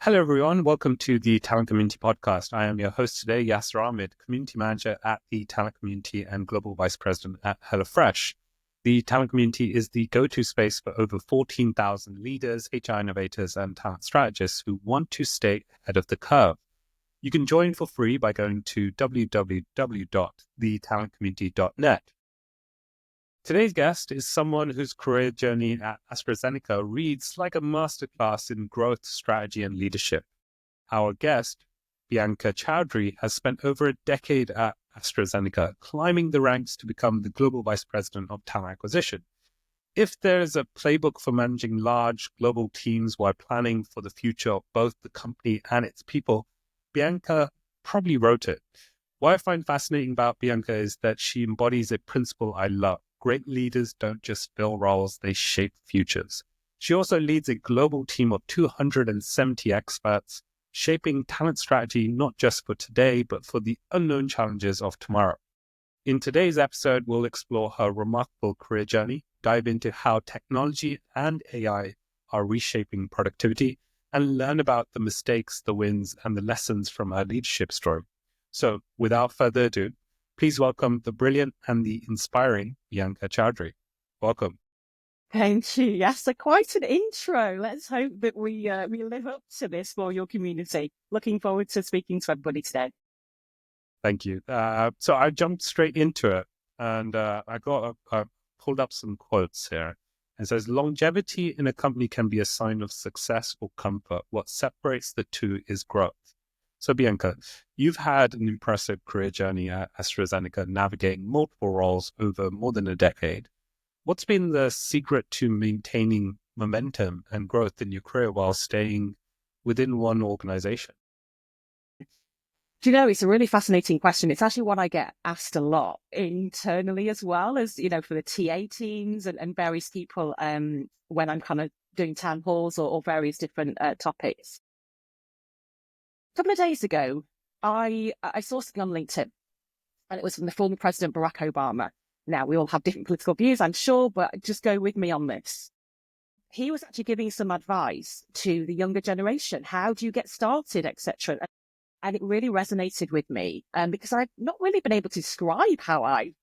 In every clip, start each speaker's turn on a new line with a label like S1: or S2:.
S1: Hello, everyone. Welcome to the Talent Community Podcast. I am your host today, Yasser Ahmed, Community Manager at the Talent Community and Global Vice President at HelloFresh. The Talent Community is the go-to space for over 14,000 leaders, HR innovators, and talent strategists who want to stay ahead of the curve. You can join for free by going to www.thetalentcommunity.net. Today's guest is someone whose career journey at AstraZeneca reads like a masterclass in growth, strategy, and leadership. Our guest, Bianca Choudhary, has spent over a decade at AstraZeneca, climbing the ranks to become the Global Vice President of Talent Acquisition. If there is a playbook for managing large global teams while planning for the future of both the company and its people, Bianca probably wrote it. What I find fascinating about Bianca is that she embodies a principle I love. Great leaders don't just fill roles, they shape futures. She also leads a global team of 270 experts, shaping talent strategy not just for today, but for the unknown challenges of tomorrow. In today's episode, we'll explore her remarkable career journey, dive into how technology and AI are reshaping productivity, and learn about the mistakes, the wins, and the lessons from her leadership story. So, without further ado, please welcome the brilliant and the inspiring Bianca Choudhary. Welcome.
S2: Thank you. Yes, so quite an intro. Let's hope that we live up to this for your community. Looking forward to speaking to everybody today.
S1: Thank you. So I jumped straight into it, and I pulled up some quotes here. It says, longevity in a company can be a sign of success or comfort. What separates the two is growth. So Bianca, you've had an impressive career journey at AstraZeneca, navigating multiple roles over more than a decade. What's been the secret to maintaining momentum and growth in your career while staying within one organization?
S2: Do you know, it's a really fascinating question. It's actually one I get asked a lot internally as well as, for the TA teams and various people when I'm kind of doing town halls or various different topics. A couple of days ago, I saw something on LinkedIn, and it was from the former President Barack Obama. Now, we all have different political views, I'm sure, but just go with me on this. He was actually giving some advice to the younger generation. How do you get started, etc.? And it really resonated with me because I've not really been able to describe how I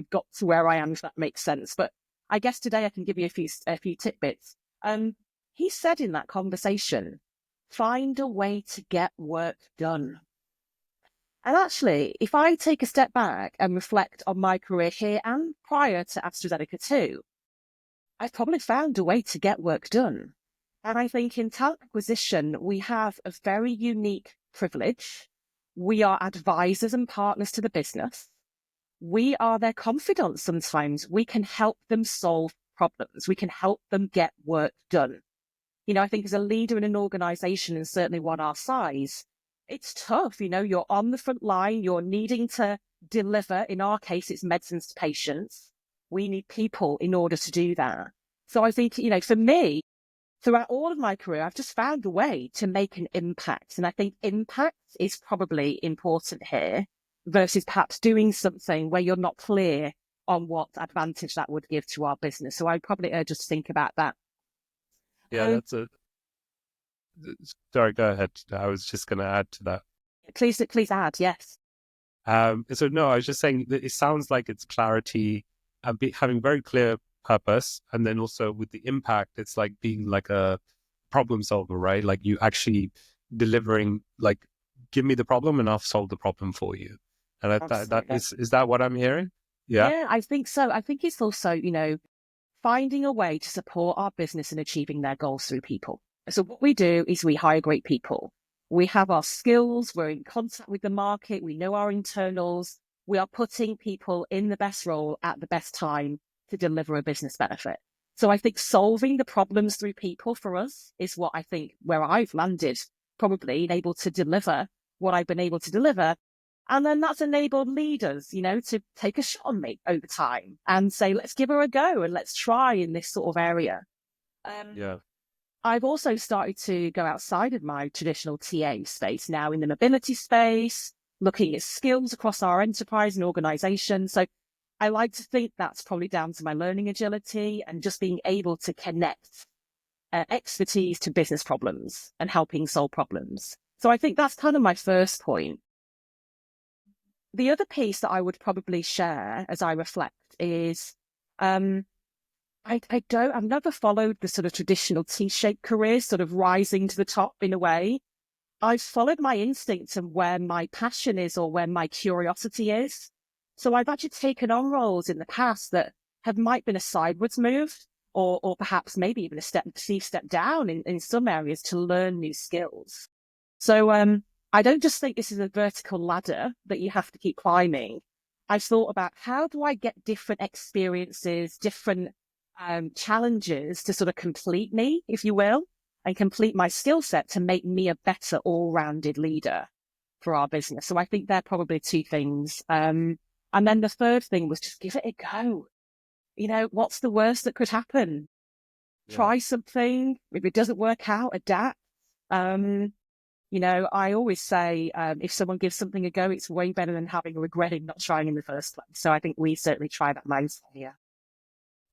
S2: got to where I am, if that makes sense. But I guess today I can give you a few tidbits. He said in that conversation, find a way to get work done. And actually, if I take a step back and reflect on my career here and prior to AstraZeneca too, I've probably found a way to get work done. And I think in talent acquisition, we have a very unique privilege. We are advisors and partners to the business. We are their confidants sometimes. We can help them solve problems. We can help them get work done. I think as a leader in an organization, and certainly one our size, it's tough. You're on the front line, you're needing to deliver. In our case, it's medicines to patients. We need people in order to do that. So I think, for me, throughout all of my career, I've just found a way to make an impact. And I think impact is probably important here versus perhaps doing something where you're not clear on what advantage that would give to our business. So I'd probably urge us to think about that.
S1: Yeah, sorry, go ahead. I was just going to add to that.
S2: Please add, yes.
S1: So no, I was just saying that it sounds like it's clarity and having very clear purpose. And then also with the impact, it's like being like a problem solver, right? Like you actually delivering, like, give me the problem and I'll solve the problem for you. And is that what I'm hearing?
S2: Yeah, I think so. I think it's also, finding a way to support our business in achieving their goals through people. So what we do is we hire great people. We have our skills. We're in contact with the market. We know our internals. We are putting people in the best role at the best time to deliver a business benefit. So I think solving the problems through people for us is what I think where I've landed, probably and able to deliver what I've been able to deliver. And then that's enabled leaders, to take a shot on me over time and say, let's give her a go and let's try in this sort of area. I've also started to go outside of my traditional TA space now in the mobility space, looking at skills across our enterprise and organization. So I like to think that's probably down to my learning agility and just being able to connect expertise to business problems and helping solve problems. So I think that's kind of my first point. The other piece that I would probably share as I reflect is I've never followed the sort of traditional T-shaped career, sort of rising to the top in a way. I've followed my instincts and where my passion is or where my curiosity is. So I've actually taken on roles in the past that might been a sideways move or perhaps maybe even a step down in some areas to learn new skills. So I don't just think this is a vertical ladder that you have to keep climbing. I've thought about how do I get different experiences, different challenges to sort of complete me, if you will, and complete my skill set to make me a better all-rounded leader for our business. So I think they're probably two things. And then the third thing was just give it a go. You know, what's the worst that could happen? Yeah. Try something. If it doesn't work out, adapt. You know, I always say if someone gives something a go, it's way better than having a regret in not trying in the first place. So I think we certainly try that mindset here.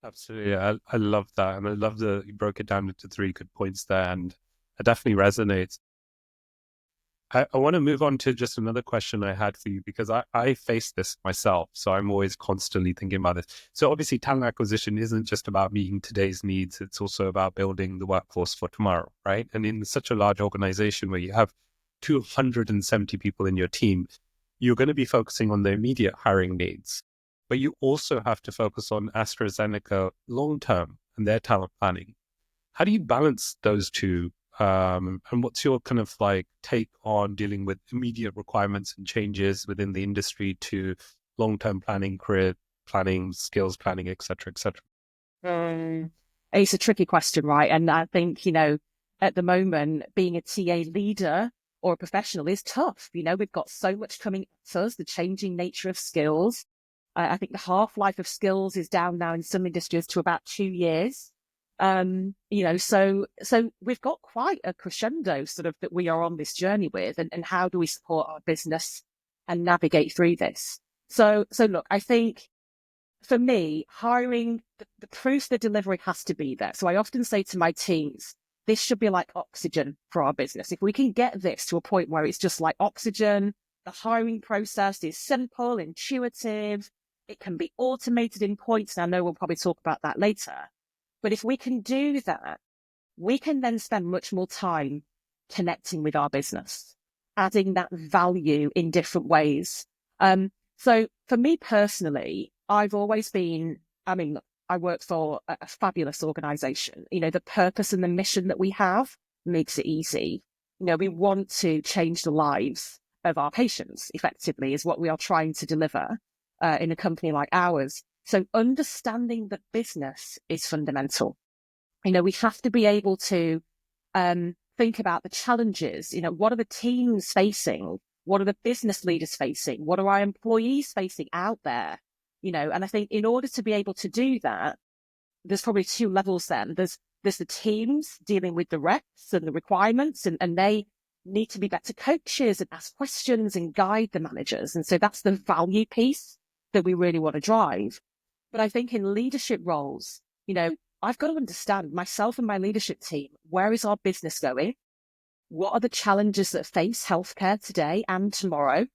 S1: Absolutely. I love that. And I love that you broke it down into three good points there. And it definitely resonates. I want to move on to just another question I had for you, because I face this myself. So I'm always constantly thinking about this. So obviously talent acquisition isn't just about meeting today's needs. It's also about building the workforce for tomorrow, right? And in such a large organization where you have 270 people in your team, you're going to be focusing on the immediate hiring needs. But you also have to focus on AstraZeneca long-term and their talent planning. How do you balance those two? And what's your kind of like take on dealing with immediate requirements and changes within the industry to long-term planning, career planning, skills planning, et cetera, et cetera?
S2: It's a tricky question, right? And I think, you know, at the moment, being a TA leader or a professional is tough. You know, we've got so much coming at us, the changing nature of skills. I think the half-life of skills is down now in some industries to about 2 years. You know, so we've got quite a crescendo sort of that we are on this journey with, and how do we support our business and navigate through this? So look, I think for me, hiring, the proof, the delivery has to be there. So I often say to my teams, this should be like oxygen for our business. If we can get this to a point where it's just like oxygen, the hiring process is simple, intuitive, it can be automated in points. And I know we'll probably talk about that later. But if we can do that, we can then spend much more time connecting with our business, adding that value in different ways. So for me personally, I've always been, I mean, look, I work for a fabulous organization. You know, the purpose and the mission that we have makes it easy. You know, we want to change the lives of our patients effectively is what we are trying to deliver in a company like ours. So understanding the business is fundamental. You know, we have to be able to think about the challenges. You know, what are the teams facing? What are the business leaders facing? What are our employees facing out there? You know, and I think in order to be able to do that, there's probably two levels then. There's the teams dealing with the recs and the requirements, and they need to be better coaches and ask questions and guide the managers. And so that's the value piece that we really want to drive. But I think in leadership roles, you know, I've got to understand myself and my leadership team, where is our business going? What are the challenges that face healthcare today and tomorrow?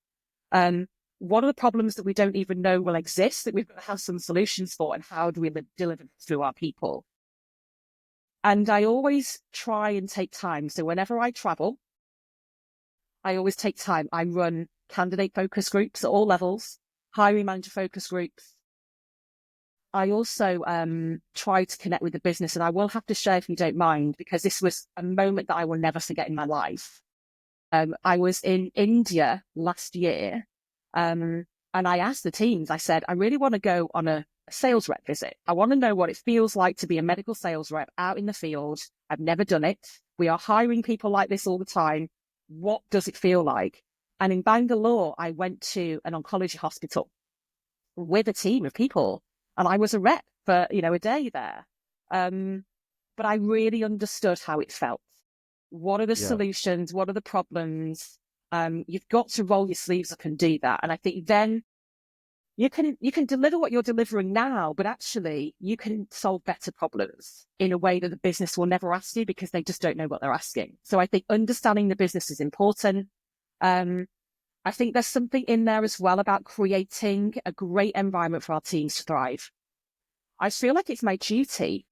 S2: What are the problems that we don't even know will exist that we've got to have some solutions for, and how do we deliver through our people? And I always try and take time. So whenever I travel, I always take time. I run candidate focus groups at all levels, hiring manager focus groups. I also try to connect with the business, and I will have to share, if you don't mind, because this was a moment that I will never forget in my life. I was in India last year, and I asked the teams, I said, I really want to go on a sales rep visit. I want to know what it feels like to be a medical sales rep out in the field. I've never done it. We are hiring people like this all the time. What does it feel like? And in Bangalore, I went to an oncology hospital with a team of people. And I was a rep for, you know, a day there. But I really understood how it felt. What are the solutions? What are the problems? You've got to roll your sleeves up and do that. And I think then you can deliver what you're delivering now, but actually you can solve better problems in a way that the business will never ask you because they just don't know what they're asking. So I think understanding the business is important. I think there's something in there as well about creating a great environment for our teams to thrive. I feel like it's my duty,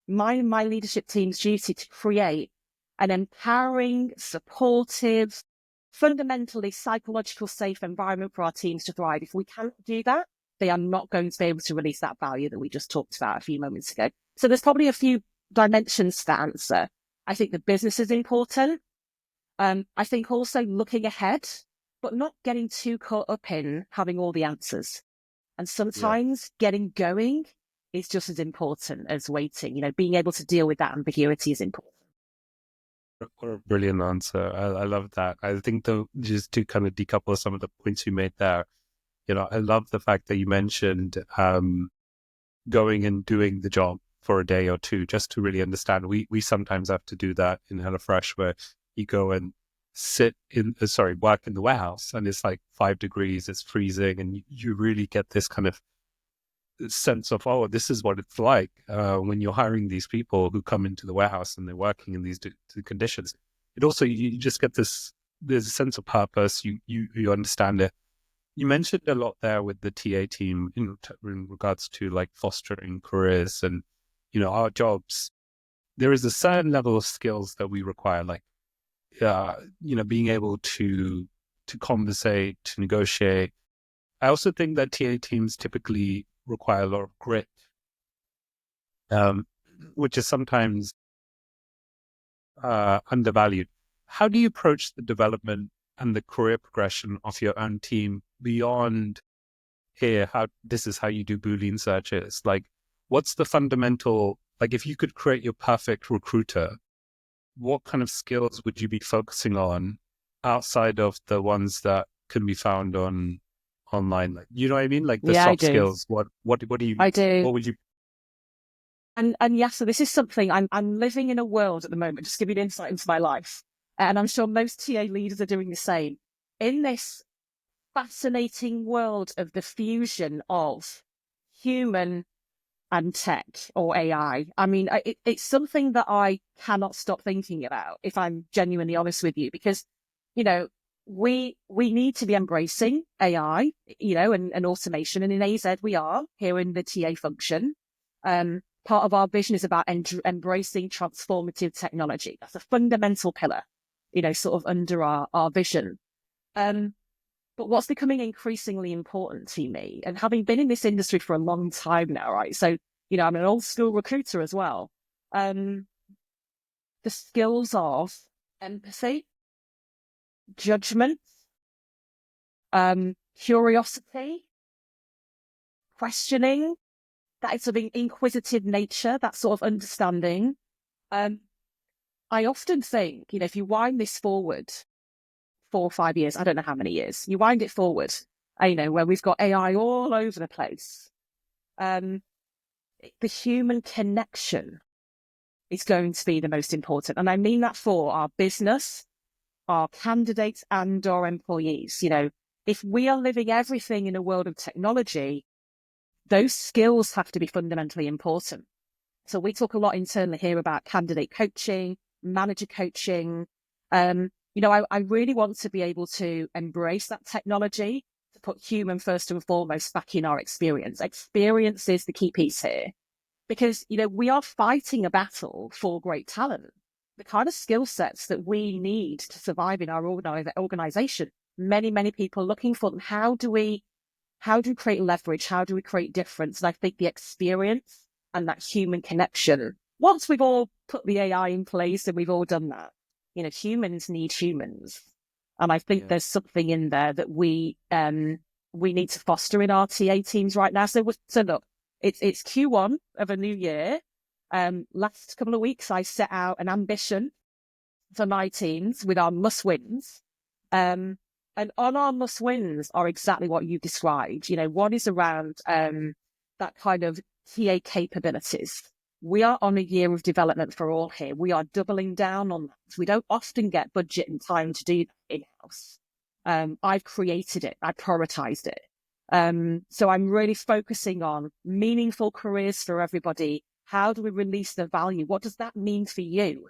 S2: my leadership team's duty, to create an empowering, supportive, fundamentally psychological safe environment for our teams to thrive. If we can't do that, they are not going to be able to release that value that we just talked about a few moments ago. So there's probably a few dimensions to that answer. I think the business is important. I think also looking ahead, but not getting too caught up in having all the answers. And sometimes getting going is just as important as waiting. You know, being able to deal with that ambiguity is important.
S1: What a brilliant answer. I love that. I think just to kind of decouple some of the points you made there, I love the fact that you mentioned going and doing the job for a day or two just to really understand. We sometimes have to do that in HelloFresh, where you go and work in the warehouse and it's like 5 degrees, it's freezing, and you really get this kind of sense of, oh, this is what it's like when you're hiring these people who come into the warehouse and they're working in these conditions. It also, you just get there's a sense of purpose. You understand it. You mentioned a lot there with the TA team in regards to like fostering careers and our jobs. There is a certain level of skills that we require, like being able to conversate, to negotiate. I also think that TA teams typically require a lot of grit, which is sometimes undervalued. How do you approach the development and the career progression of your own team beyond this is how you do Boolean searches? Like, what's the fundamental, like if you could create your perfect recruiter, what kind of skills would you be focusing on outside of the ones that can be found online? Like, you know what I mean? Like the soft skills. What do you?
S2: I do.
S1: What would you?
S2: And so this is something I'm living in a world at the moment. Just to give you an insight into my life, and I'm sure most TA leaders are doing the same. In this fascinating world of the fusion of human and tech or AI. I mean, it's something that I cannot stop thinking about, if I'm genuinely honest with you, because, we need to be embracing AI, and automation. And in AZ, we are here in the TA function. Part of our vision is about embracing transformative technology. That's a fundamental pillar, sort of under our vision. But what's becoming increasingly important to me, and having been in this industry for a long time now, right? So, I'm an old school recruiter as well. The skills of empathy, judgment, curiosity, questioning, that sort of inquisitive nature, that sort of understanding. I often think, if you wind this forward 4 or 5 years, I don't know how many years, you wind it forward, where we've got AI all over the place. The human connection is going to be the most important. And I mean that for our business, our candidates and our employees. If we are living everything in a world of technology, those skills have to be fundamentally important. So we talk a lot internally here about candidate coaching, manager coaching. I really want to be able to embrace that technology, to put human first and foremost back in our experience. Experience is the key piece here, because, we are fighting a battle for great talent. The kind of skill sets that we need to survive in our organization, many, many people looking for them. How do we create leverage? How do we create difference? And I think the experience and that human connection, once we've all put the AI in place and we've all done that, humans need humans. And I think there's something in there that we need to foster in our TA teams right now. So look, it's Q1 of a new year. Last couple of weeks, I set out an ambition for my teams with our must-wins. And on our must-wins are exactly what you described. One is around that kind of TA capabilities. We are on a year of development for all here. We are doubling down on that. We don't often get budget and time to do that in-house. I've created it. I prioritized it. So I'm really focusing on meaningful careers for everybody. How do we release the value? What does that mean for you?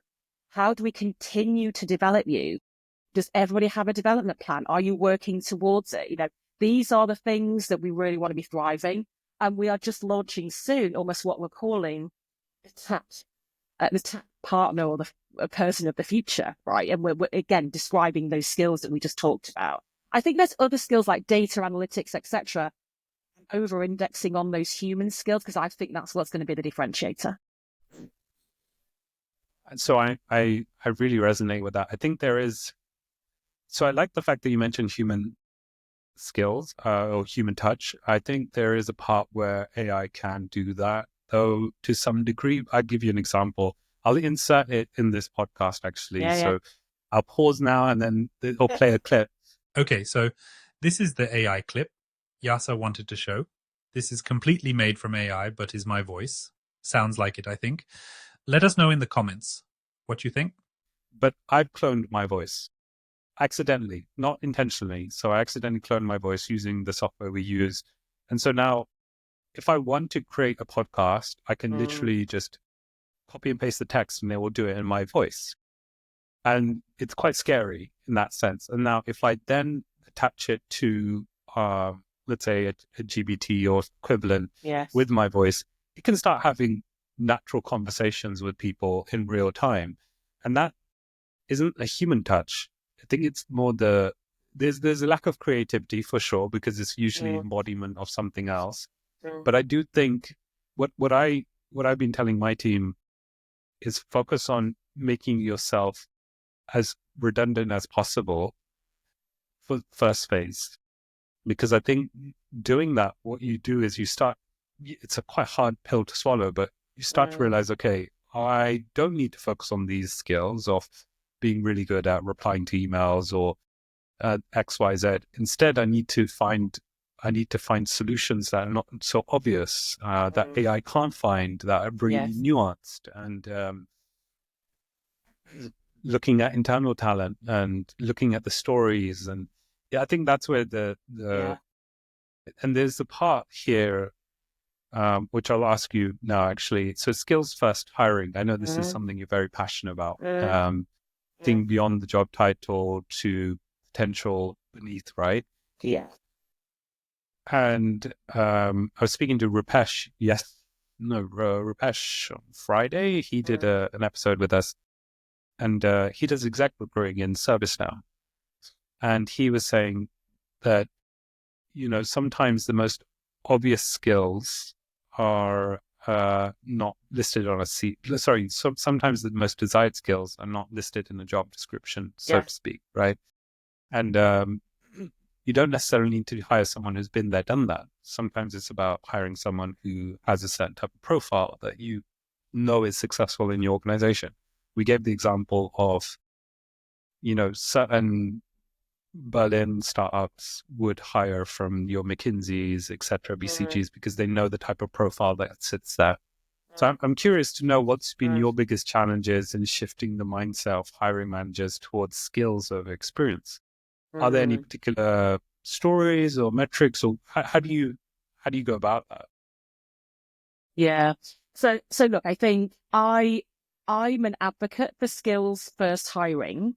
S2: How do we continue to develop you? Does everybody have a development plan? Are you working towards it? These are the things that we really want to be thriving. And we are just launching soon, almost what we're calling the tap partner or the person of the future, right? And we're again describing those skills that we just talked about. I think there's other skills like data analytics, etc. Over-indexing on those human skills because I think that's what's going to be the differentiator.
S1: So I really resonate with that. I think there is. So I like the fact that you mentioned human skills or human touch. I think there is a part where AI can do that, though, to some degree. I'll give you an example. I'll insert it in this podcast, actually. So I'll pause now and then it'll play a clip.
S3: Okay, so this is the AI clip Yasa wanted to show. This is completely made from AI, but is my voice. Sounds like it, I think. Let us know in the comments what you think.
S1: But I've cloned my voice accidentally, not intentionally. So I accidentally cloned my voice using the software we use. And so now if I want to create a podcast, I can literally just copy and paste the text and they will do it in my voice. And it's quite scary in that sense. And now if I then attach it to, let's say a GBT or equivalent with my voice, it can start having natural conversations with people in real time. And that isn't a human touch. I think it's more there's a lack of creativity for sure, because it's usually embodiment of something else. But I do think what I've been telling my team is focus on making yourself as redundant as possible for first phase. Because I think doing that, what you do is it's a quite hard pill to swallow, but you start to realize, okay, I don't need to focus on these skills of being really good at replying to emails or X, Y, Z. Instead, I need to find solutions that are not so obvious, that AI can't find, that are really nuanced, and looking at internal talent and looking at the stories. And I think that's where and there's the part here, which I'll ask you now, actually. So skills first hiring. I know this is something you're very passionate about. Think beyond the job title to potential beneath, right?
S2: Yeah.
S1: And I was speaking to Rupesh Rupesh on Friday. He did an episode with us, and he does exec recruiting in ServiceNow. And he was saying that, sometimes the most obvious skills are not listed on a seat. Sorry, sometimes the most desired skills are not listed in the job description, so to speak, right? And you don't necessarily need to hire someone who's been there, done that. Sometimes it's about hiring someone who has a certain type of profile that you know is successful in your organization. We gave the example of, certain Berlin startups would hire from your McKinseys, etc., BCGs, because they know the type of profile that sits there. So I'm curious to know what's been your biggest challenges in shifting the mindset of hiring managers towards skills over experience. Are there any particular stories or metrics, or how do you go about that?
S2: Yeah. So look, I think I'm an advocate for skills first hiring.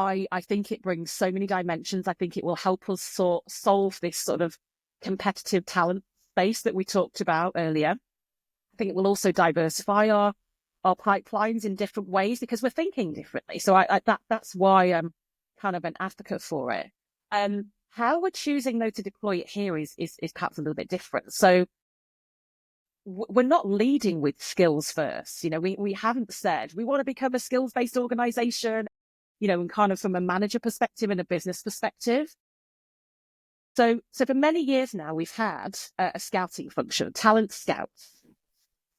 S2: I think it brings so many dimensions. I think it will help us solve this sort of competitive talent space that we talked about earlier. I think it will also diversify our pipelines in different ways because we're thinking differently. So that's why I'm kind of an advocate for it. How we're choosing though to deploy it here is perhaps a little bit different. So we're not leading with skills first. We haven't said we want to become a skills-based organization, and kind of from a manager perspective and a business perspective. So for many years now, we've had a scouting function, talent scouts.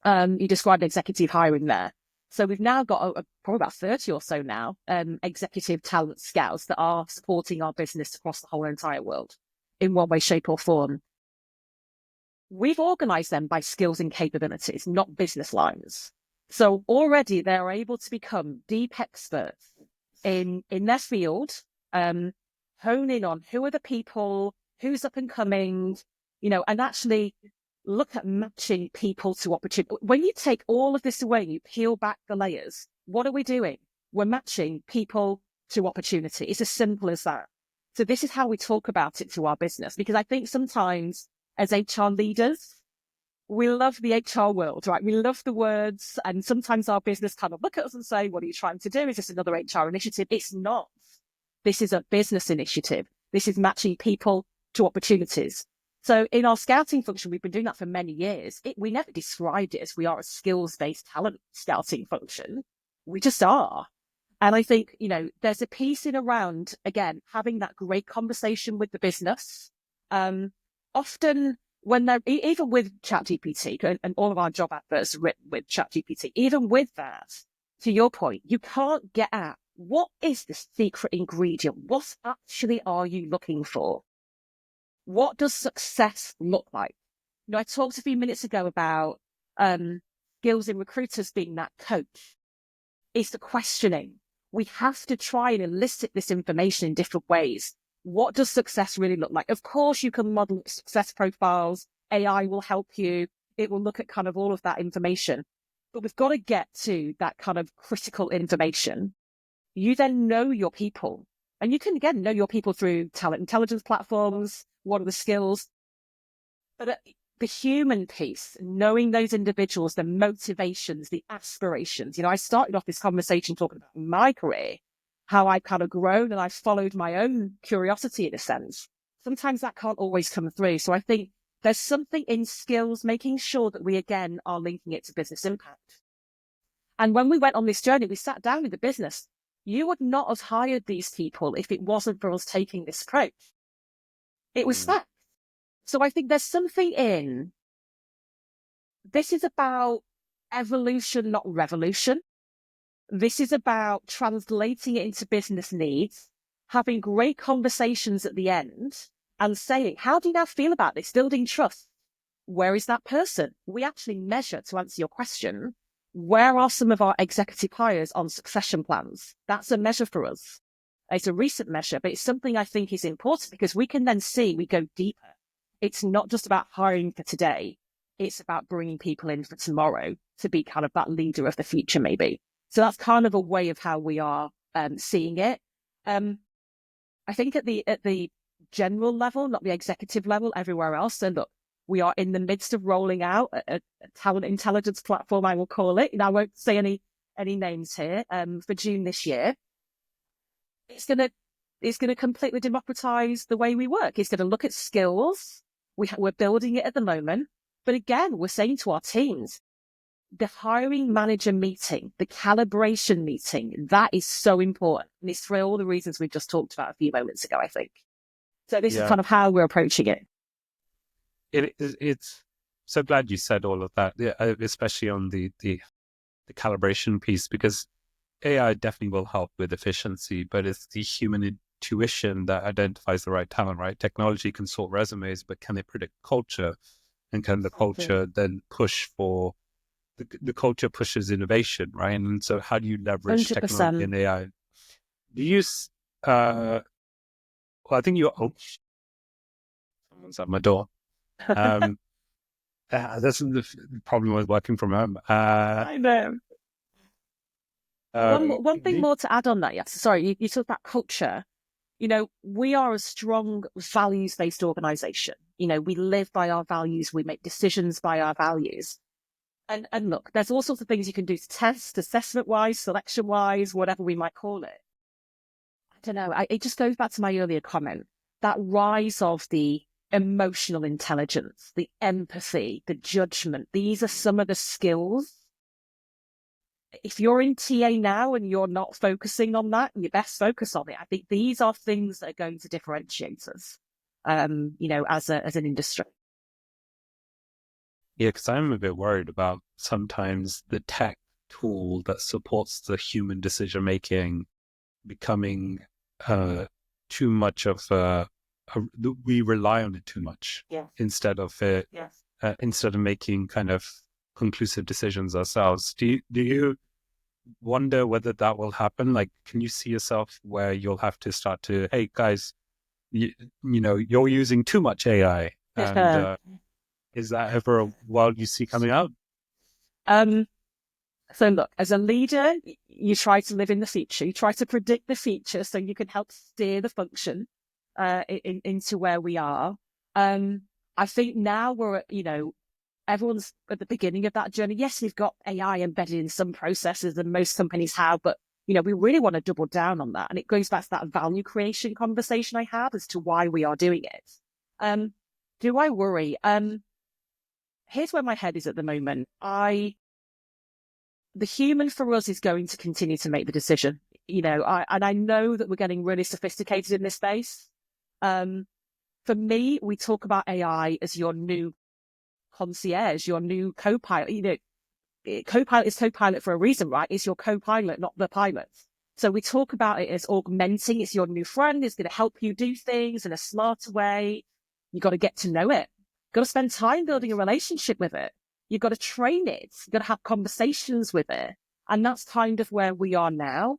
S2: You described executive hiring there. So we've now got probably about 30 or so now, executive talent scouts that are supporting our business across the whole entire world in one way, shape or form. We've organized them by skills and capabilities, not business lines. So already they're able to become deep experts in their field, hone in on who are the people who's up and coming, and actually look at matching people to opportunity. When you take all of this away, you peel back the layers, what are we doing? We're matching people to opportunity. It's as simple as that. So this is how we talk about it to our business, because I think sometimes as HR leaders, we love the HR world, right? We love the words, and sometimes our business kind of look at us and say, what are you trying to do? Is this another HR initiative? It's not. This is a business initiative. This is matching people to opportunities. So in our scouting function, we've been doing that for many years. We never described it as we are a skills-based talent scouting function. We just are. And I think, there's a piece in around, again, having that great conversation with the business. Often when they're, even with ChatGPT, and all of our job adverts are written with ChatGPT, even with that, to your point, you can't get at what is the secret ingredient? What actually are you looking for? What does success look like? I talked a few minutes ago about skills in recruiters being that coach. It's the questioning. We have to try and elicit this information in different ways. What does success really look like? Of course, you can model success profiles. AI will help you. It will look at kind of all of that information. But we've got to get to that kind of critical information. You then know your people. And you can, again, know your people through talent intelligence platforms. What are the skills? But the human piece, knowing those individuals, the motivations, the aspirations. I started off this conversation talking about my career, how I've kind of grown and I've followed my own curiosity in a sense. Sometimes that can't always come through. So I think there's something in skills, making sure that we, again, are linking it to business impact. And when we went on this journey, we sat down with the business. You would not have hired these people if it wasn't for us taking this approach. It was that. So I think there's something in, this is about evolution, not revolution. This is about translating it into business needs, having great conversations at the end and saying, how do you now feel about this? Building trust. Where is that person? We actually measure, to answer your question, where are some of our executive hires on succession plans? That's a measure for us. It's a recent measure, but it's something I think is important because we can then see we go deeper. It's not just about hiring for today. It's about bringing people in for tomorrow to be kind of that leader of the future, maybe. So that's kind of a way of how we are seeing it. I think at the general level, not the executive level, everywhere else. So look, we are in the midst of rolling out a talent intelligence platform, I will call it. I won't say any names here, for June this year. It's going to completely democratize the way we work. It's going to look at skills. We're building it at the moment. But again, we're saying to our teams, the hiring manager meeting, the calibration meeting, that is so important. And it's for all the reasons we've just talked about a few moments ago, I think. So this is kind of how we're approaching it.
S1: It's so glad you said all of that, especially on the calibration piece, because AI definitely will help with efficiency, but it's the human intuition that identifies the right talent, right? Technology can sort resumes, but can it predict culture? And can the culture then push for, the culture pushes innovation, right? And so how do you leverage
S2: 100%.
S1: technology and AI? Do you, well, I think someone's at my door. That's the problem with working from home.
S2: I know. One thing more to add on that, yes. Sorry, you talked about culture. We are a strong values-based organization. We live by our values. We make decisions by our values. And look, there's all sorts of things you can do to test, assessment-wise, selection-wise, whatever we might call it. I don't know. It just goes back to my earlier comment. That rise of the emotional intelligence, the empathy, the judgment. These are some of the skills. If you're in TA now and you're not focusing on that, you best focus on it. I think these are things that are going to differentiate us, as an industry.
S1: Yeah, because I'm a bit worried about sometimes the tech tool that supports the human decision making becoming too much of we rely on it too much instead of making kind of conclusive decisions ourselves. Do you wonder whether that will happen? Like, can you see yourself where you'll have to start to, hey guys, you're using too much AI, and is that ever a world you see coming out?
S2: So look, as a leader, you try to live in the future. You try to predict the future so you can help steer the function into where we are. I think now we're at, everyone's at the beginning of that journey. Yes, we've got AI embedded in some processes and most companies have, but we really want to double down on that. And it goes back to that value creation conversation I had as to why we are doing it. Do I worry? Here's where my head is at the moment. The human for us is going to continue to make the decision, and I know that we're getting really sophisticated in this space. For me, we talk about AI as your new concierge, your new co-pilot. Co-pilot is co-pilot for a reason, right? It's your co-pilot, not the pilot. So we talk about it as augmenting. It's your new friend. It's going to help you do things in a smarter way. You've got to get to know it. You've got to spend time building a relationship with it. You've got to train it. You've got to have conversations with it. And that's kind of where we are now.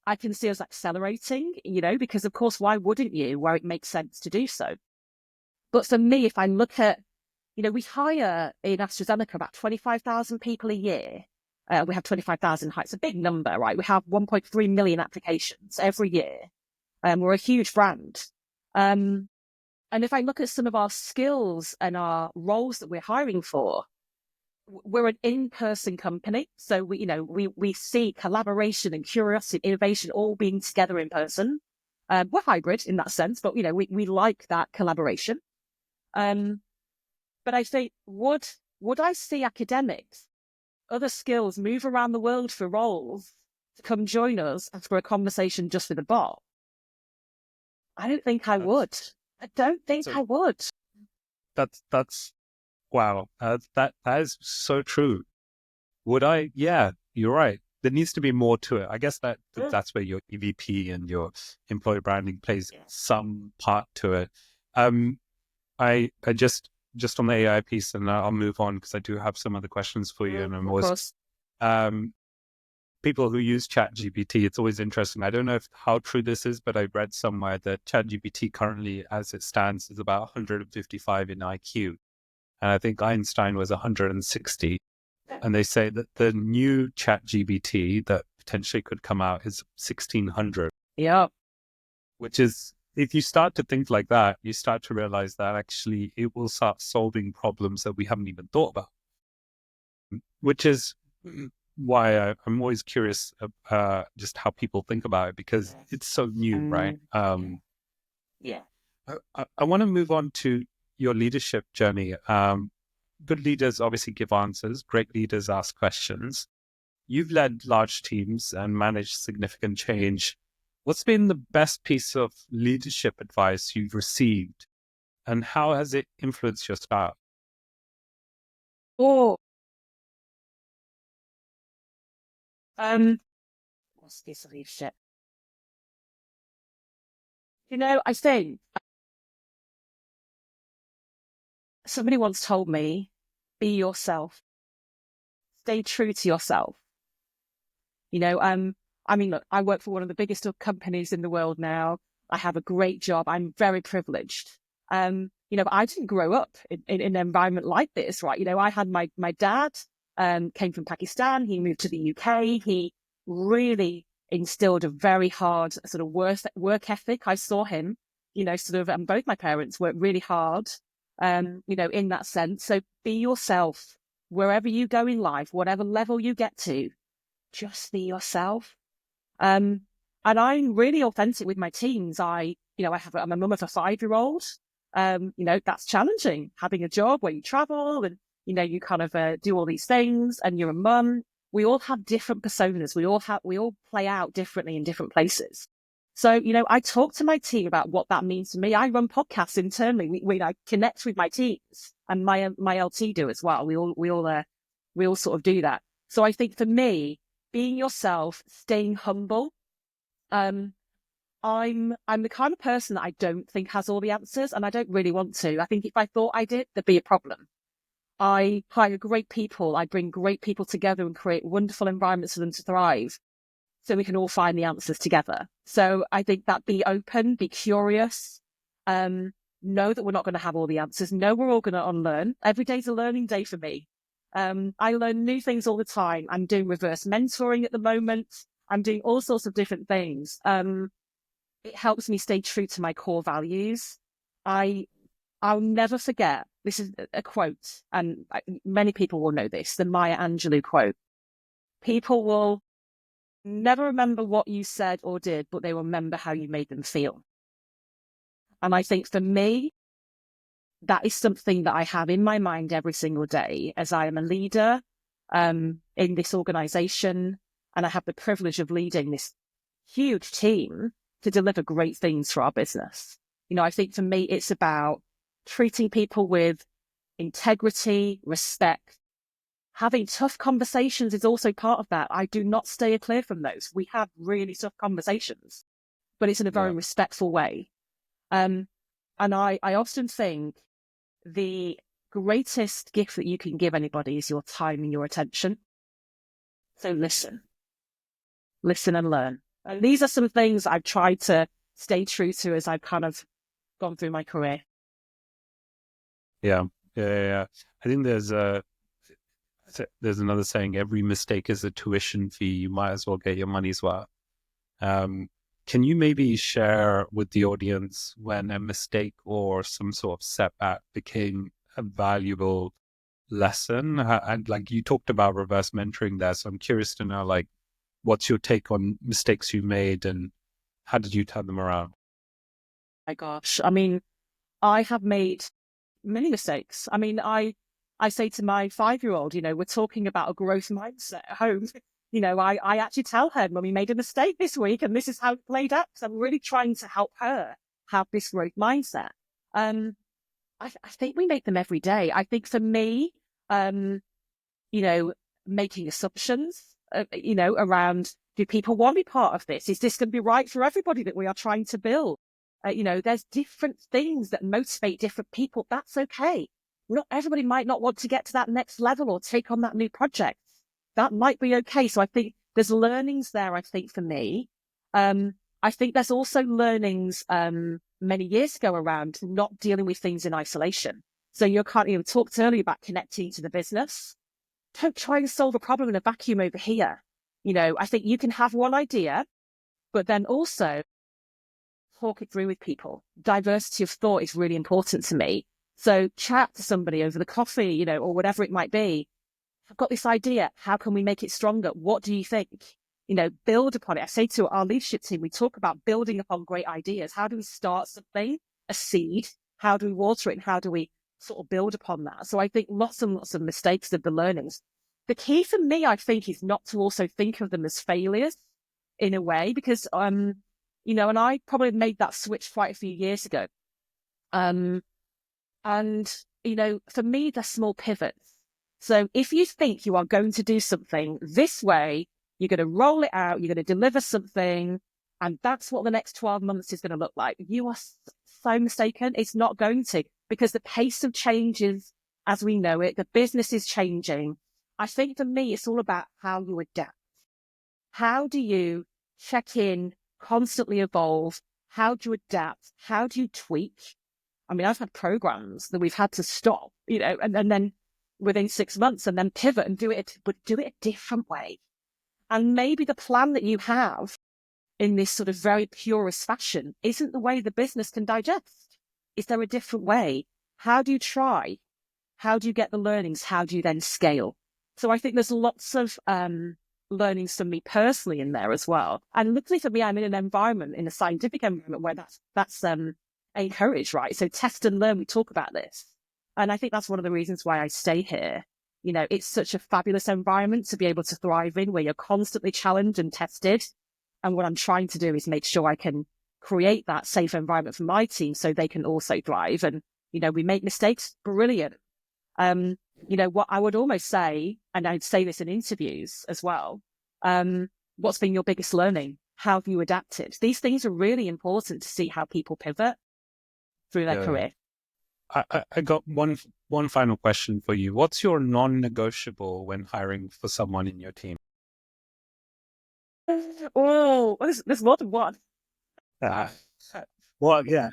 S2: I can see us accelerating, because of course, why wouldn't you, where it makes sense to do so? But for me, if I look at, we hire in AstraZeneca about 25,000 people a year. We have 25,000 hires. It's a big number, right? We have 1.3 million applications every year. We're a huge brand. And if I look at some of our skills and our roles that we're hiring for, we're an in-person company. So we see collaboration and curiosity, innovation all being together in person. We're hybrid in that sense, but we like that collaboration. But I think, would I see academics, other skills move around the world for roles to come join us and for a conversation just with a bot? I don't think I would. I don't think I would.
S1: That's wow. That is so true. Would I? Yeah, you're right. There needs to be more to it. I guess that's where your EVP and your employer branding plays some part to it. I just on the AI piece, and I'll move on because I do have some other questions for you. And I'm always, people who use ChatGPT, it's always interesting. I don't know how true this is, but I read somewhere that ChatGPT currently, as it stands, is about 155 in IQ. And I think Einstein was 160. And they say that the new ChatGPT that potentially could come out is 1600.
S2: Yeah.
S1: Which is, if you start to think like that, you start to realize that actually it will start solving problems that we haven't even thought about. Which is why I'm always curious just how people think about it, because it's so new, right?
S2: Yeah.
S1: I want to move on to your leadership journey. Good leaders obviously give answers. Great leaders ask questions. You've led large teams and managed significant change. What's been the best piece of leadership advice you've received, and how has it influenced your style?
S2: What's this leadership? I think somebody once told me, be yourself. Stay true to yourself. Look, I work for one of the biggest companies in the world now. I have a great job. I'm very privileged. But I didn't grow up in an environment like this, right? I had my dad came from Pakistan. He moved to the UK. He really instilled a very hard sort of work ethic. I saw him, and both my parents worked really hard, in that sense. So be yourself wherever you go in life, whatever level you get to, just be yourself. And I'm really authentic with my teams. I'm a mum of a 5-year-old. That's challenging, having a job where you travel and, you kind of do all these things, and you're a mum. We all have different personas. We all play out differently in different places. So, I talk to my team about what that means to me. I run podcasts internally. I connect with my teams, and my LT do as well. We all sort of do that. So I think for me, being yourself, staying humble. I'm the kind of person that I don't think has all the answers, and I don't really want to. I think if I thought I did, there'd be a problem. I hire great people. I bring great people together and create wonderful environments for them to thrive, so we can all find the answers together. So I think that be open, be curious, know that we're not going to have all the answers. Know we're all going to unlearn. Every day's a learning day for me. I learn new things all the time. I'm doing reverse mentoring at the moment. I'm doing all sorts of different things. It helps me stay true to my core values. I'll never forget, this is a quote, and many people will know this, the Maya Angelou quote. People will never remember what you said or did, but they will remember how you made them feel. And I think for me, that is something that I have in my mind every single day as I am a leader in this organization, and I have the privilege of leading this huge team to deliver great things for our business. I think for me, it's about treating people with integrity, respect. Having tough conversations is also part of that. I do not stay clear from those. We have really tough conversations, but it's in a very respectful way. And I often think the greatest gift that you can give anybody is your time and your attention. So listen and learn. And these are some things I've tried to stay true to as I've kind of gone through my career.
S1: Yeah. I think there's another saying, every mistake is a tuition fee. You might as well get your money's worth. Can you maybe share with the audience when a mistake or some sort of setback became a valuable lesson? And like you talked about reverse mentoring there, so I'm curious to know, like, what's your take on mistakes you made and how did you turn them around?
S2: My gosh, I mean, I have made many mistakes. I mean, I say to my 5-year-old, we're talking about a growth mindset at home. I actually tell her, Mummy made a mistake this week and this is how it played out. So I'm really trying to help her have this growth mindset. I think we make them every day. I think for me, making assumptions, around, do people want to be part of this? Is this going to be right for everybody that we are trying to build? There's different things that motivate different people. That's okay. Not everybody might not want to get to that next level or take on that new project. That might be okay. So I think there's learnings there, I think, for me. I think there's also learnings many years ago around not dealing with things in isolation. So you talked earlier about connecting to the business. Don't try and solve a problem in a vacuum over here. I think you can have one idea, but then also talk it through with people. Diversity of thought is really important to me. So chat to somebody over the coffee, or whatever it might be. I've got this idea. How can we make it stronger? What do you think? Build upon it. I say to our leadership team, we talk about building upon great ideas. How do we start something, a seed? How do we water it? And how do we sort of build upon that? So I think lots and lots of mistakes of the learnings. The key for me, I think, is not to also think of them as failures in a way, because, and I probably made that switch quite a few years ago. And, for me, they're small pivots. So if you think you are going to do something this way, you're going to roll it out, you're going to deliver something, and that's what the next 12 months is going to look like. You are so mistaken. It's not going to, because the pace of change is, as we know it, the business is changing. I think for me, it's all about how you adapt. How do you check in, constantly evolve? How do you adapt? How do you tweak? I mean, I've had programs that we've had to stop, and then within 6 months and then pivot and do it a different way. And maybe the plan that you have in this sort of very purist fashion isn't the way the business can digest. Is there a different way? How do you try? How do you get the learnings? How do you then scale? So I think there's lots of learnings for me personally in there as well. And luckily for me, I'm in an environment, in a scientific environment, where that's encouraged, right? So test and learn, we talk about this. And I think that's one of the reasons why I stay here. It's such a fabulous environment to be able to thrive in, where you're constantly challenged and tested. And what I'm trying to do is make sure I can create that safe environment for my team so they can also thrive. And, we make mistakes, brilliant. What I would almost say, and I'd say this in interviews as well, what's been your biggest learning? How have you adapted? These things are really important to see how people pivot through their career.
S1: I got one final question for you. What's your non-negotiable when hiring for someone in your team?
S2: Oh, there's more than one.
S1: Well, yeah.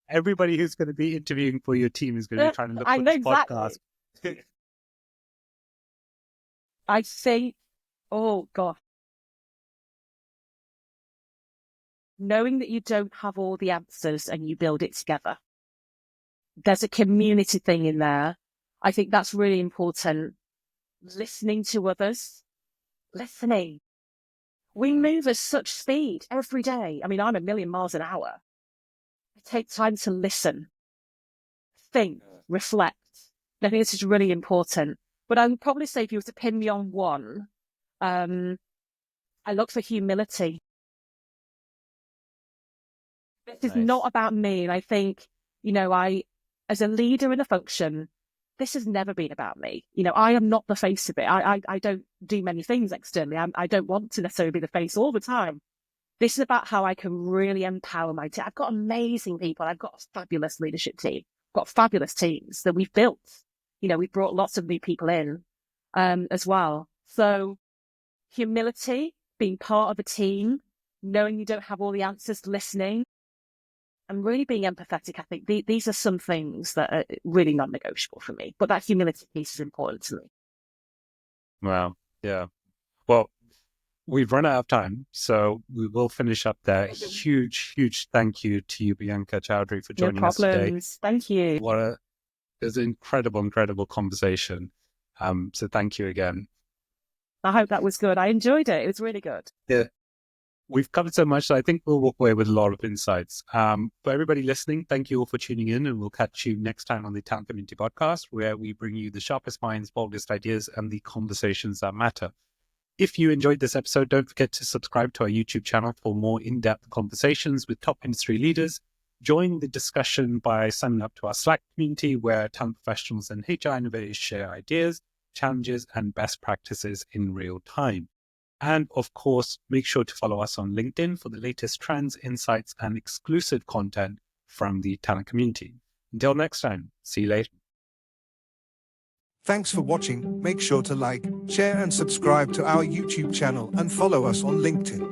S1: Everybody who's going to be interviewing for your team is going to be trying to look
S2: I
S1: for
S2: know
S1: this podcast.
S2: exactly. I think, oh God, knowing that you don't have all the answers and you build it together. There's a community thing in there. I think that's really important. Listening to others, listening. We move at such speed every day. I mean, I'm a million miles an hour. I take time to listen, think, reflect. I think this is really important. But I would probably say if you were to pin me on one, I look for humility. This is not about me. And I think, as a leader in a function, this has never been about me. I am not the face of it. I don't do many things externally. I don't want to necessarily be the face all the time. This is about how I can really empower my team. I've got amazing people. I've got a fabulous leadership team. I've got fabulous teams that we've built. We've brought lots of new people in as well. So humility, being part of a team, knowing you don't have all the answers, listening, and really being empathetic. I think these are some things that are really non-negotiable for me. But that humility piece is important to me.
S1: Wow. Yeah. Well, we've run out of time, so we will finish up there. Huge, huge thank you to you, Bianca Choudhary, for joining us today.
S2: Thank you.
S1: It was an incredible conversation. So thank you again.
S2: I hope that was good. I enjoyed it. It was really good.
S1: Yeah. We've covered so much that I think we'll walk away with a lot of insights. For everybody listening, thank you all for tuning in, and we'll catch you next time on the Talent Community Podcast, where we bring you the sharpest minds, boldest ideas, and the conversations that matter. If you enjoyed this episode, don't forget to subscribe to our YouTube channel for more in-depth conversations with top industry leaders. Join the discussion by signing up to our Slack community, where talent professionals and HR innovators share ideas, challenges, and best practices in real time. And of course, make sure to follow us on LinkedIn for the latest trends, insights, and exclusive content from the talent community. Until next time, see you later.
S4: Thanks for watching. Make sure to like, share, and subscribe to our YouTube channel and follow us on LinkedIn.